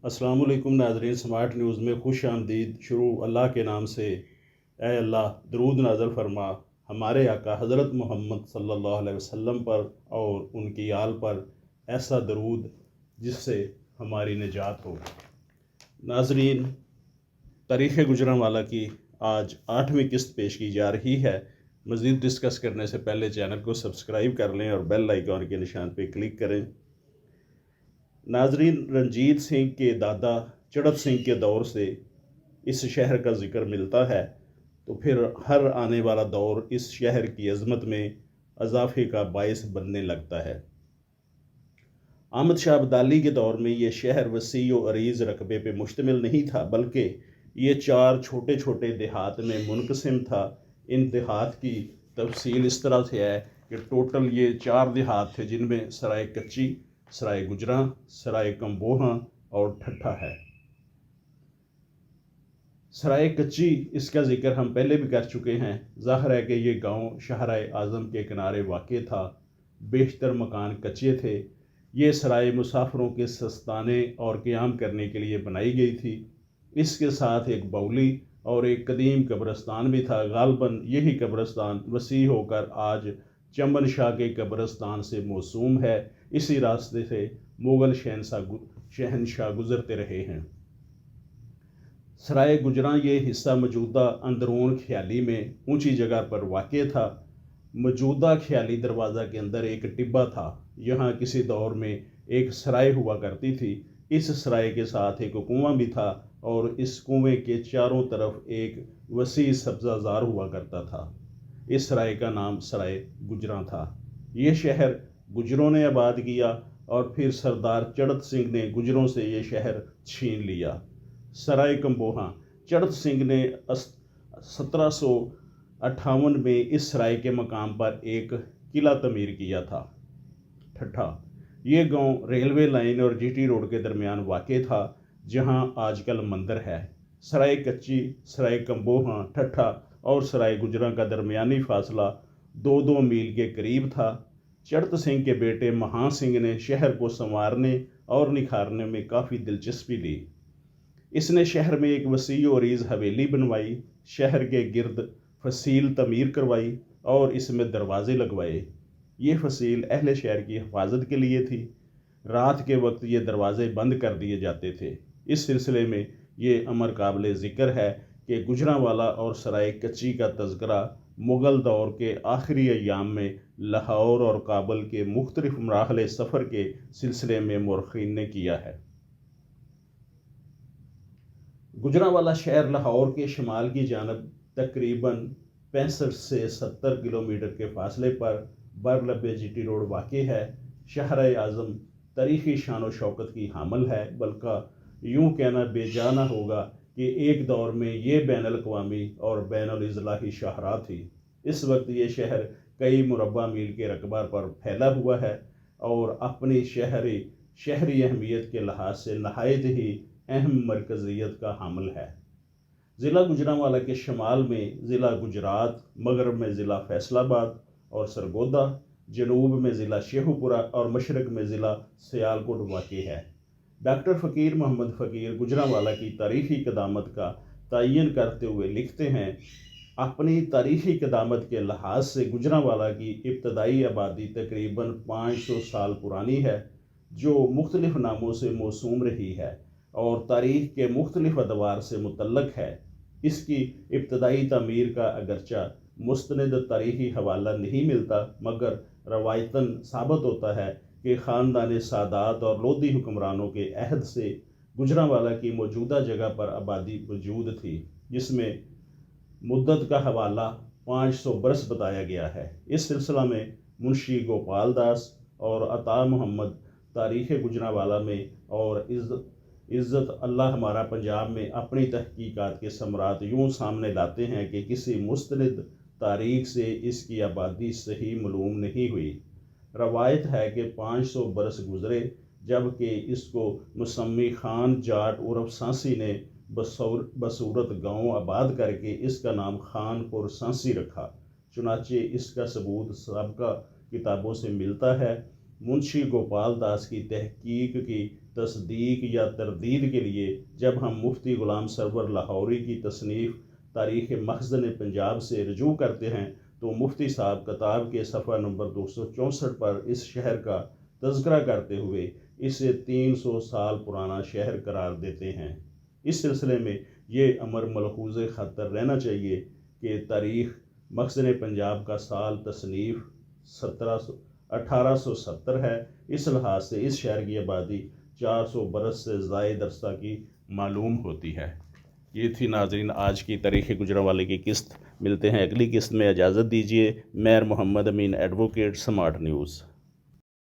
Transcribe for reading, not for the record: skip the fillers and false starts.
السلام علیکم ناظرین، سمارٹ نیوز میں خوش آمدید۔ شروع اللہ کے نام سے۔ اے اللہ، درود نازل فرما ہمارے آقا حضرت محمد صلی اللہ علیہ وسلم پر اور ان کی آل پر ایسا درود جس سے ہماری نجات ہو۔ ناظرین، تاریخ گجرانوالہ کی آج 8ویں قسط پیش کی جا رہی ہے۔ مزید ڈسکس کرنے سے پہلے چینل کو سبسکرائب کر لیں اور بیل آئیکن کے نشان پہ کلک کریں۔ ناظرین، رنجیت سنگھ کے دادا چڑت سنگھ کے دور سے اس شہر کا ذکر ملتا ہے، تو پھر ہر آنے والا دور اس شہر کی عظمت میں اضافے کا باعث بننے لگتا ہے۔ احمد شاہ ابدالی کے دور میں یہ شہر وسیع و عریض رقبے پہ مشتمل نہیں تھا، بلکہ یہ 4 چھوٹے چھوٹے دیہات میں منقسم تھا۔ ان دیہات کی تفصیل اس طرح سے ہے کہ ٹوٹل یہ 4 دیہات تھے، جن میں سرائے کچی، سرائے گجراں، سرائے کمبوہاں اور ٹھٹھا ہے۔ سرائے کچی، اس کا ذکر ہم پہلے بھی کر چکے ہیں۔ ظاہر ہے کہ یہ گاؤں شاہراہ اعظم کے کنارے واقع تھا۔ بیشتر مکان کچے تھے۔ یہ سرائے مسافروں کے سستانے اور قیام کرنے کے لیے بنائی گئی تھی۔ اس کے ساتھ ایک باولی اور ایک قدیم قبرستان بھی تھا۔ غالباً یہی قبرستان وسیع ہو کر آج چمن شاہ کے قبرستان سے موسوم ہے۔ اسی راستے سے مغل شہنشاہ گزرتے رہے ہیں۔ سرائے گجراں یہ حصہ موجودہ اندرون خیالی میں اونچی جگہ پر واقع تھا۔ موجودہ خیالی دروازہ کے اندر ایک ٹبہ تھا۔ یہاں کسی دور میں ایک سرائے ہوا کرتی تھی۔ اس سرائے کے ساتھ ایک کنواں بھی تھا اور اس کنویں کے چاروں طرف ایک وسیع سبزہ زار ہوا کرتا تھا۔ اس سرائے کا نام سرائے گجراں تھا۔ یہ شہر گجروں نے آباد کیا اور پھر سردار چڑت سنگھ نے گجروں سے یہ شہر چھین لیا۔ سرائے کمبوہاں، چڑت سنگھ نے 1758 میں اس سرائے کے مقام پر ایک قلعہ تعمیر کیا تھا۔ ٹھٹھا، یہ گاؤں ریلوے لائن اور جی ٹی روڈ کے درمیان واقع تھا، جہاں آج کل مندر ہے۔ سرائے کچی، سرائے کمبوہاں، ٹھٹھا اور سرائے گجراں کا درمیانی فاصلہ 2 میل کے قریب تھا۔ چڑت سنگھ کے بیٹے مہان سنگھ نے شہر کو سنوارنے اور نکھارنے میں کافی دلچسپی لی۔ اس نے شہر میں ایک وسیع و عریض حویلی بنوائی، شہر کے گرد فصیل تعمیر کروائی اور اس میں دروازے لگوائے۔ یہ فصیل اہل شہر کی حفاظت کے لیے تھی۔ رات کے وقت یہ دروازے بند کر دیے جاتے تھے۔ اس سلسلے میں یہ امر قابل ذکر ہے کہ گجرانوالہ اور سرائے کچی کا تذکرہ مغل دور کے آخری ایام میں لاہور اور کابل کے مختلف مراحل سفر کے سلسلے میں مورخین نے کیا ہے۔ گجرانوالہ شہر لاہور کے شمال کی جانب تقریباً 65 سے 70 کلومیٹر کے فاصلے پر برلب جی ٹی روڈ واقع ہے۔ شاہراہ اعظم تاریخی شان و شوکت کی حامل ہے، بلکہ یوں کہنا بے جا نہ ہوگا کہ ایک دور میں یہ بین الاقوامی اور بین الاضلاعی شاہراہ تھی۔ اس وقت یہ شہر کئی مربع میل کے رقبہ پر پھیلا ہوا ہے اور اپنی شہری اہمیت کے لحاظ سے نہایت ہی اہم مرکزیت کا حامل ہے۔ ضلع گجرانوالہ کے شمال میں ضلع گجرات، مغرب میں ضلع فیصل آباد اور سرگودا، جنوب میں ضلع شیخو پورہ اور مشرق میں ضلع سیالکوٹ واقع ہے۔ ڈاکٹر فقیر محمد فقیر گجرانوالہ کی تاریخی قدامت کا تعین کرتے ہوئے لکھتے ہیں، اپنی تاریخی قدامت کے لحاظ سے گجرانوالہ کی ابتدائی آبادی تقریباً 500 سال پرانی ہے، جو مختلف ناموں سے موسوم رہی ہے اور تاریخ کے مختلف ادوار سے متعلق ہے۔ اس کی ابتدائی تعمیر کا اگرچہ مستند تاریخی حوالہ نہیں ملتا، مگر روایتاً ثابت ہوتا ہے کہ خاندان سادات اور لودھی حکمرانوں کے عہد سے گجرانوالہ کی موجودہ جگہ پر آبادی موجود تھی، جس میں مدت کا حوالہ 500 برس بتایا گیا ہے۔ اس سلسلہ میں منشی گوپال داس اور عطا محمد تاریخ گجرانوالہ میں اور عزت اللہ ہمارا پنجاب میں اپنی تحقیقات کے ثمرات یوں سامنے لاتے ہیں کہ کسی مستند تاریخ سے اس کی آبادی صحیح معلوم نہیں ہوئی۔ روایت ہے کہ 500 برس گزرے جبکہ اس کو مسمی خان جاٹ عرف سانسی نے بصورت گاؤں آباد کر کے اس کا نام خان پور سانسی رکھا۔ چنانچہ اس کا ثبوت سابقہ کتابوں سے ملتا ہے۔ منشی گوپال داس کی تحقیق کی تصدیق یا تردید کے لیے جب ہم مفتی غلام سرور لاہوری کی تصنیف تاریخ مخزن پنجاب سے رجوع کرتے ہیں تو مفتی صاحب کتاب کے صفحہ نمبر 264 پر اس شہر کا تذکرہ کرتے ہوئے اسے 300 سال پرانا شہر قرار دیتے ہیں۔ اس سلسلے میں یہ امر ملحوظ خاطر رہنا چاہیے کہ تاریخ مخزن پنجاب کا سال تصنیف 1870 ہے۔ اس لحاظ سے اس شہر کی آبادی 400 برس سے زائد عرصہ کی معلوم ہوتی ہے۔ یہ تھی ناظرین آج کی تاریخ گجرانوالے کی قسط۔ ملتے ہیں اگلی قسط میں، اجازت دیجیے۔ میر محمد امین، ایڈوکیٹ، سمارٹ نیوز۔